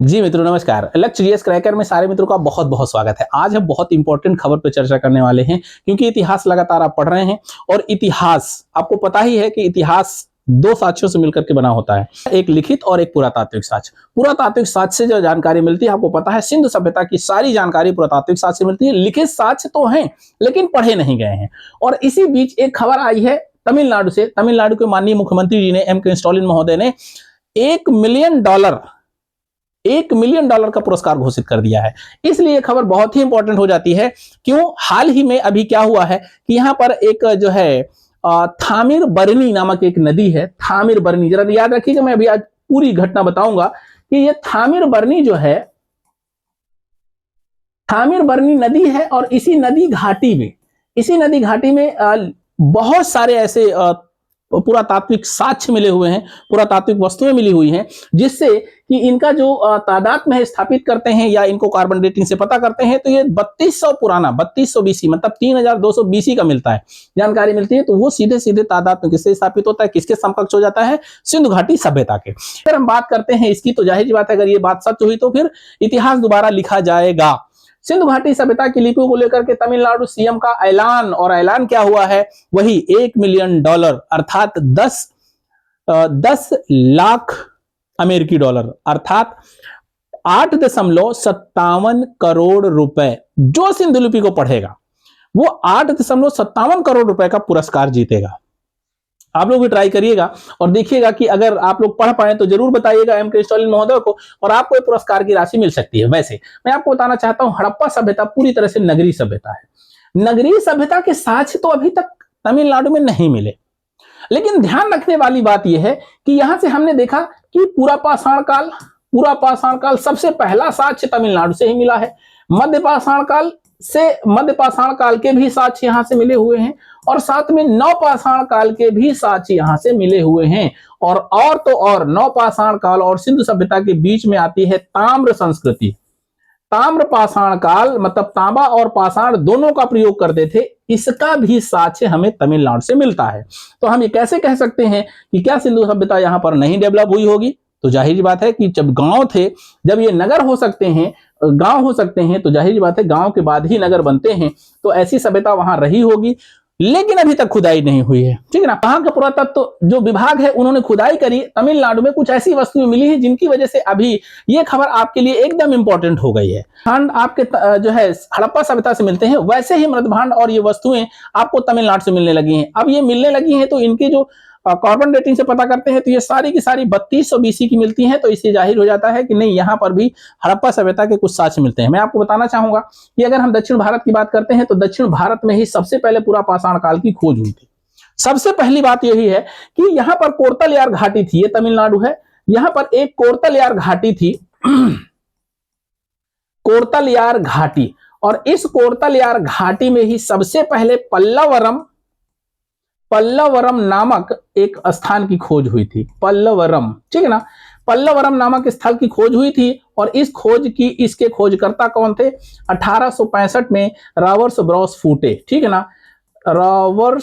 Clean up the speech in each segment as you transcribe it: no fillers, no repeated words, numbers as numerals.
जी मित्रों नमस्कार। लक्ष्य जीएस क्रैकर में सारे मित्रों का बहुत बहुत स्वागत है। आज हम बहुत इंपॉर्टेंट खबर पर चर्चा करने वाले हैं क्योंकि इतिहास लगातार आप पढ़ रहे हैं और इतिहास आपको पता ही है कि इतिहास दो साक्ष्यों से मिलकर के बना होता है, एक लिखित और एक पुरातात्विक साक्ष्य। पुरातात्विक साक्ष्य से जो जानकारी मिलती है आपको पता है सिंधु सभ्यता की सारी जानकारी पुरातात्विक साक्ष्य से मिलती है। लिखित साक्ष्य तो हैं लेकिन पढ़े नहीं गए हैं। और इसी बीच एक खबर आई है तमिलनाडु से। तमिलनाडु के माननीय मुख्यमंत्री जी ने M.K. स्टालिन महोदय ने $1 मिलियन का पुरस्कार घोषित कर दिया है। इसलिए खबर बहुत ही इंपॉर्टेंट हो जाती है। क्यों? हाल ही में अभी क्या हुआ है कि यहां पर एक जो है थामिर बरनी नामक एक नदी है। थामिर बरनी, जरा याद रखिएगा, मैं अभी आज पूरी घटना बताऊंगा कि ये थामिर बरनी जो है, थामिर बरनी नदी है और इसी नदी घाटी में बहुत सारे ऐसे पुरातात्विक साक्ष्य मिले हुए हैं, पुरातात्विक वस्तुएं मिली हुई हैं, जिससे कि इनका जो तादाद में स्थापित करते हैं या इनको कार्बन डेटिंग से पता करते हैं तो ये 3200 पुराना 3200 बीसी मतलब 3200 बीसी का मिलता है, जानकारी मिलती है। तो वो सीधे सीधे तादाद में किससे स्थापित होता है, किसके समकक्ष हो जाता है? सिंधु घाटी सभ्यता के। अगर हम बात करते हैं इसकी तो जाहिर सी बात है, अगर ये बात सच हुई तो फिर इतिहास दोबारा लिखा जाएगा। सिंधु घाटी सभ्यता की लिपियों को लेकर के तमिलनाडु सीएम का ऐलान, और ऐलान क्या हुआ है? वही $1 मिलियन अर्थात 10 लाख अमेरिकी डॉलर अर्थात 8.57 करोड़ रुपए। जो सिंधु लिपि को पढ़ेगा वो 8.57 करोड़ रुपए का पुरस्कार जीतेगा। आप लोग भी ट्राई करिएगा और देखिएगा कि अगर आप लोग पढ़ पाए तो जरूर बताइएगा M.K. स्टालिन महोदय को, और आपको एक पुरस्कार की राशि मिल सकती है। वैसे मैं आपको बताना चाहता हूं, हड़प्पा सभ्यता पूरी तरह से नगरीय सभ्यता है। नगरीय सभ्यता के साक्ष्य तो अभी तक तमिलनाडु में नहीं मिले, लेकिन ध्यान रखने वाली बात यह है कि यहां से हमने देखा कि पूरा पाषाण काल सबसे पहला साक्ष्य तमिलनाडु से ही मिला है। मध्य पाषाण काल के भी साक्ष्य यहां से मिले हुए हैं और साथ में नवपाषाण काल के भी साक्ष्य यहां से मिले हुए हैं। और तो और नवपाषाण काल और सिंधु सभ्यता के बीच में आती है ताम्र संस्कृति। ताम्र पाषाण काल मतलब तांबा और पाषाण दोनों का प्रयोग करते थे, इसका भी साक्ष्य हमें तमिलनाडु से मिलता है। तो हम ये कैसे कह सकते हैं कि क्या सिंधु सभ्यता यहां पर नहीं डेवलप हुई होगी? तो जाहिर बात है कि जब गांव थे, जब ये नगर हो सकते हैं, गांव हो सकते हैं, तो जाहिर बात है गांव के बाद ही नगर बनते हैं, तो ऐसी सभ्यता वहां रही होगी। लेकिन अभी तक खुदाई नहीं हुई है, ठीक है ना। वहां का पुरातत्व जो विभाग है उन्होंने खुदाई करी, तमिलनाडु में कुछ ऐसी वस्तुएं मिली है जिनकी वजह से अभी ये खबर आपके लिए एकदम इंपॉर्टेंट हो गई है। भांड आपके जो है हड़प्पा सभ्यता से मिलते हैं, वैसे ही मृत भांड और ये वस्तुएं आपको तमिलनाडु से मिलने लगी हैं। अब ये मिलने लगी हैं तो इनकी जो कार्बन डेटिंग से पता करते हैं तो ये सारी की सारी 3200 बीसी की मिलती हैं। तो इससे जाहिर हो जाता है कि नहीं, यहां पर भी हड़प्पा सभ्यता के कुछ साक्ष्य मिलते हैं। मैं आपको बताना चाहूंगा कि अगर हम दक्षिण भारत की बात करते हैं तो दक्षिण भारत में ही सबसे पहले पूरा पाषाण काल की खोज हुई थी। सबसे पहली बात यही है कि यहां पर कोर्तलयार घाटी थी, ये तमिलनाडु है, यहां पर एक कोर्तलयार घाटी थी कोर्तलयार घाटी, और इस कोर्तलयार घाटी में ही सबसे पहले पल्लवरम नामक एक स्थान की खोज हुई थी। पल्लवरम, ठीक है ना, पल्लवरम नामक स्थल की खोज हुई थी। और इसके खोजकर्ता कौन थे? 1865 में रॉबर्ट ब्रॉस फूटे, ठीक है ना, रॉबर्ट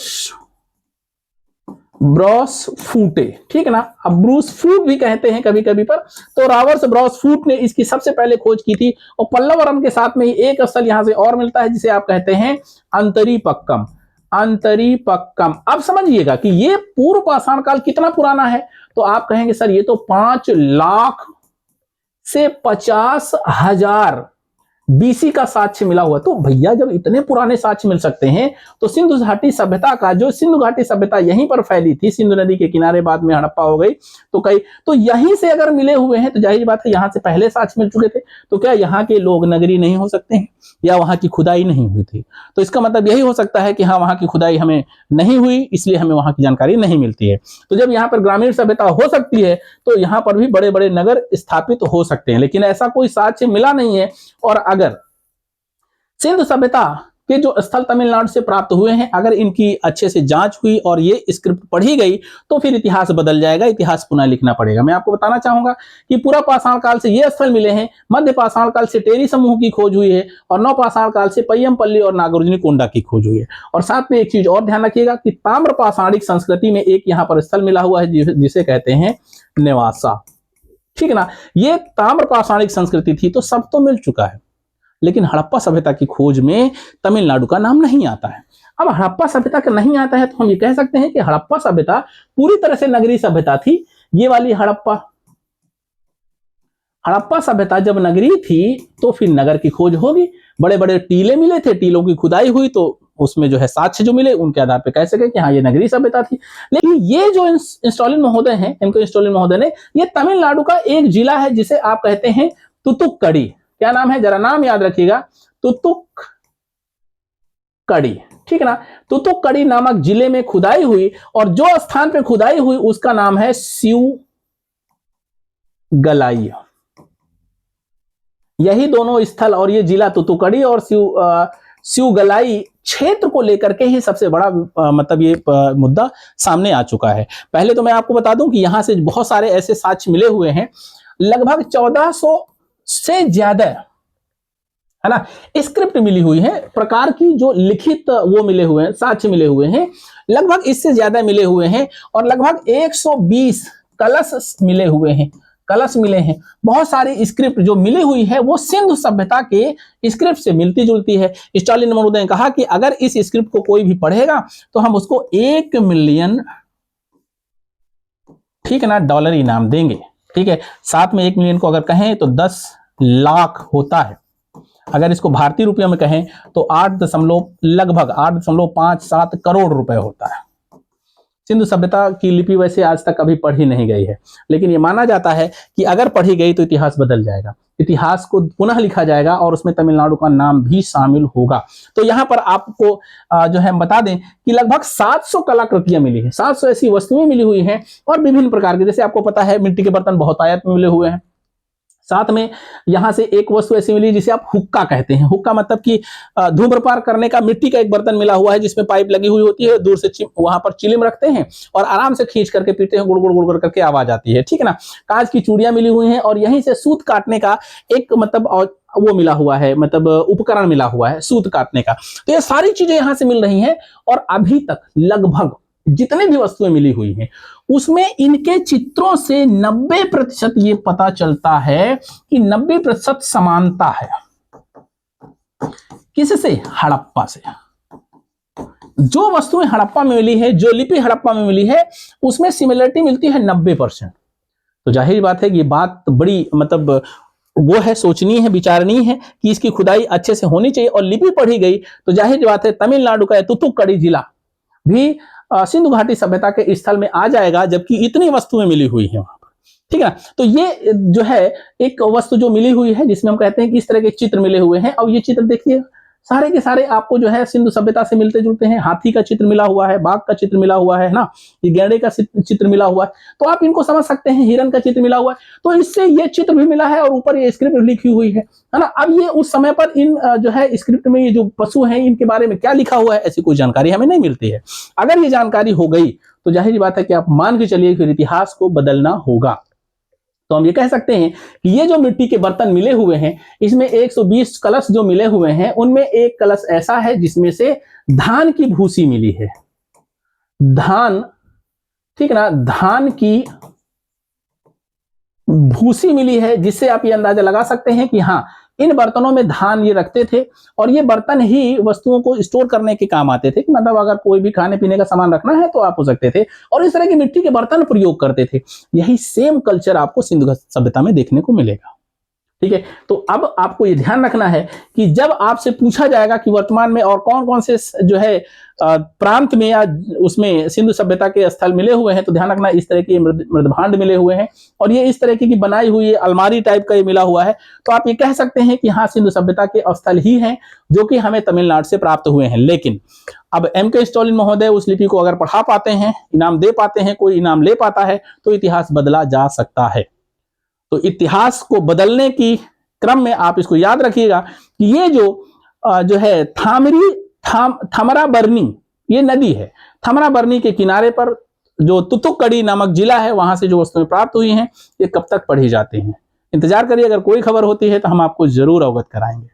ब्रॉस फूटे, ठीक है ना। अब ब्रूस फूट भी कहते हैं कभी कभी पर। तो रॉबर्ट ब्रॉस फूट ने इसकी सबसे पहले खोज की थी। और पल्लवरम के साथ में ही एक स्थल यहां से और मिलता है जिसे आप कहते हैं अंतरीपक्कम। अब समझिएगा कि ये पूर्व पाषाण काल कितना पुराना है। तो आप कहेंगे सर ये तो 5 लाख से 50,000 बीसी का साक्ष्य मिला हुआ। तो भैया जब इतने पुराने साक्ष्य मिल सकते हैं तो सिंधु घाटी सभ्यता का, जो सिंधु घाटी सभ्यता यहीं पर फैली थी, सिंधु नदी के किनारे, बाद में हड़प्पा हो गई, तो यहीं से अगर मिले हुए हैं तो जाहिर बात है यहां से पहले साक्ष्य मिल चुके थे। तो क्या यहाँ के लोग नगरी नहीं हो सकते हैं या वहां की खुदाई नहीं हुई थी? तो इसका मतलब यही हो सकता है कि हाँ, वहां की खुदाई हमें नहीं हुई, इसलिए हमें वहां की जानकारी नहीं मिलती है। तो जब यहाँ पर ग्रामीण सभ्यता हो सकती है तो यहाँ पर भी बड़े बड़े नगर स्थापित हो सकते हैं, लेकिन ऐसा कोई साक्ष्य मिला नहीं है। और अगर सिंधु सभ्यता के जो स्थल तमिलनाडु से प्राप्त हुए हैं, अगर इनकी अच्छे से जांच हुई और ये स्क्रिप्ट पढ़ी गई तो फिर इतिहास बदल जाएगा, इतिहास पुनः लिखना पड़ेगा। मैं आपको बताना चाहूंगा कि पूरा पाषाण काल से ये स्थल मिले हैं, मध्य पाषाण काल से टेरी समूह की खोज हुई है, और नव पाषाण काल से पय्यमपल्ली और नागार्जुनी कोंडा की खोज हुई है। और साथ में एक चीज और ध्यान रखिएगा कि ताम्र पाषाणिक संस्कृति में एक यहाँ पर स्थल मिला हुआ है जिसे कहते हैं नेवासा। ठीक है ना। ये ताम्र पाषाणिक संस्कृति थी, तो सब तो मिल चुका है, लेकिन हड़प्पा सभ्यता की खोज में तमिलनाडु का नाम नहीं आता है। अब हड़प्पा सभ्यता का नहीं आता है तो हम ये कह सकते हैं कि हड़प्पा सभ्यता पूरी तरह से नगरीय सभ्यता थी। ये वाली हड़प्पा सभ्यता जब नगरीय थी तो फिर नगर की खोज होगी, बड़े बड़े टीले मिले थे, टीलों की खुदाई हुई तो उसमें जो है साक्ष्य जो मिले उनके आधार पर कह सके कि हाँ ये नगरीय सभ्यता थी। लेकिन ये जो इंस्टॉलिन महोदय हैं, इनको इंस्टॉलिन महोदय ने, ये तमिलनाडु का एक जिला है जिसे आप कहते हैं तुतुक्कड़ी। क्या नाम है, जरा नाम याद रखिएगा, तुतुक्कड़ी, ठीक है ना। तुतुक्कड़ी नामक जिले में खुदाई हुई और जो स्थान पे खुदाई हुई उसका नाम है सिवगलाई। यही दोनों स्थल और ये जिला तुतुक्कड़ी और सिवगलाई क्षेत्र को लेकर के ही सबसे बड़ा मतलब ये मुद्दा सामने आ चुका है। पहले तो मैं आपको बता दूं कि यहां से बहुत सारे ऐसे साक्ष्य मिले हुए हैं, लगभग 1400 से ज्यादा, है ना, स्क्रिप्ट मिली हुई है, प्रकार की जो लिखित वो मिले हुए हैं, साक्ष्य मिले हुए हैं, लगभग इससे ज्यादा मिले हुए हैं, और लगभग 120 कलश मिले हुए हैं, कलश मिले हैं। बहुत सारी स्क्रिप्ट जो मिली हुई है वो सिंधु सभ्यता के स्क्रिप्ट से मिलती जुलती है। स्टालिन महोदय ने कहा कि अगर इस स्क्रिप्ट को कोई भी पढ़ेगा तो हम उसको 1 मिलियन, ठीक है ना, डॉलर इनाम देंगे। ठीक है, साथ में 1 मिलियन को अगर कहें तो 10 लाख होता है, अगर इसको भारतीय रुपयों में कहें तो लगभग 8.57 करोड़ रुपए होता है। सिंधु सभ्यता की लिपि वैसे आज तक कभी पढ़ी नहीं गई है, लेकिन यह माना जाता है कि अगर पढ़ी गई तो इतिहास बदल जाएगा, इतिहास को पुनः लिखा जाएगा और उसमें तमिलनाडु का नाम भी शामिल होगा। तो यहां पर आपको जो है बता दें कि लगभग 700 कलाकृतियां मिली हैं, 700 ऐसी वस्तुएं मिली हुई हैं और विभिन्न प्रकार के, जैसे आपको पता है मिट्टी के बर्तन बहुतायत में मिले हुए हैं। साथ में यहां से एक वस्तु ऐसी मिली जिसे आप हुक्का कहते हैं। हुक्का मतलब कि धूम्रपान करने का मिट्टी का एक बर्तन मिला हुआ है जिसमें पाइप लगी हुई होती है, दूर से वहां पर चिलिम रखते हैं और आराम से खींच करके पीते हैं, गुड़ गुड़ गुड़ करके आवाज आती है, ठीक है ना। कांच की चूड़ियां मिली हुई हैं और यहीं से सूत काटने का एक मतलब वो मिला हुआ है, मतलब उपकरण मिला हुआ है सूत काटने का। तो ये सारी चीजें यहां से मिल रही हैं और अभी तक लगभग जितने भी वस्तुएं मिली हुई हैं उसमें इनके चित्रों से 90% ये पता चलता है कि 90% समानता है। किससे? हड़प्पा से। जो वस्तुएं हड़प्पा में मिली है, जो लिपि हड़प्पा में मिली है, उसमें सिमिलरिटी मिलती है 90%। तो जाहिर बात है कि ये बात बड़ी मतलब वो है, सोचनीय है, विचारणीय है कि इसकी खुदाई अच्छे से होनी चाहिए और लिपि पढ़ी गई तो जाहिर बात है तमिलनाडु का तुतुक्कड़ी जिला भी सिंधु घाटी सभ्यता के स्थल में आ जाएगा, जबकि इतनी वस्तुएं मिली हुई हैं वहां पर, ठीक है ना। तो ये जो है एक वस्तु जो मिली हुई है जिसमें हम कहते हैं कि इस तरह के चित्र मिले हुए हैं। अब ये चित्र देखिए, सारे के सारे आपको जो है सिंधु सभ्यता से मिलते जुलते हैं। हाथी का चित्र मिला हुआ है, बाघ का चित्र मिला हुआ है ना, ये गैंडे का चित्र मिला हुआ है, तो आप इनको समझ सकते हैं। हिरन का चित्र मिला हुआ है, तो इससे ये चित्र भी मिला है और ऊपर ये स्क्रिप्ट लिखी हुई है ना। अब ये उस समय पर इन जो है स्क्रिप्ट में ये जो पशु हैं इनके बारे में क्या लिखा हुआ है, ऐसी कोई जानकारी हमें नहीं मिलती है। अगर ये जानकारी हो गई तो जाहिर बात है कि आप मान के चलिए फिर इतिहास को बदलना होगा। तो हम ये कह सकते हैं कि ये जो मिट्टी के बर्तन मिले हुए हैं इसमें 120 कलश जो मिले हुए हैं उनमें एक कलश ऐसा है जिसमें से धान की भूसी मिली है। धान, ठीक है ना, धान की भूसी मिली है, जिससे आप ये अंदाजा लगा सकते हैं कि हाँ इन बर्तनों में धान ये रखते थे और ये बर्तन ही वस्तुओं को स्टोर करने के काम आते थे। मतलब अगर कोई भी खाने पीने का सामान रखना है तो आप हो सकते थे और इस तरह की मिट्टी के बर्तन प्रयोग करते थे। यही सेम कल्चर आपको सिंधु सभ्यता में देखने को मिलेगा, ठीक है। तो अब आपको ये ध्यान रखना है कि जब आपसे पूछा जाएगा कि वर्तमान में और कौन कौन से जो है प्रांत में या उसमें सिंधु सभ्यता के स्थल मिले हुए हैं, तो ध्यान रखना इस तरह के मृदभांड मिले हुए हैं और ये इस तरह की बनाई हुई अलमारी टाइप का ये मिला हुआ है। तो आप ये कह सकते हैं कि हाँ सिंधु सभ्यता के स्थल ही हैं जो कि हमें तमिलनाडु से प्राप्त हुए हैं। लेकिन अब M.K. स्टालिन महोदय उस लिपि को अगर पढ़ा पाते हैं, इनाम दे पाते हैं, कोई इनाम ले पाता है तो इतिहास बदला जा सकता है। तो इतिहास को बदलने की क्रम में आप इसको याद रखिएगा कि ये जो है थमराबरनी ये नदी है, थमराबरनी के किनारे पर जो तुतुक्कड़ी नामक जिला है वहां से जो वस्तुएं प्राप्त हुई हैं ये कब तक पढ़ी जाती हैं। इंतजार करिए, अगर कोई खबर होती है तो हम आपको जरूर अवगत कराएंगे।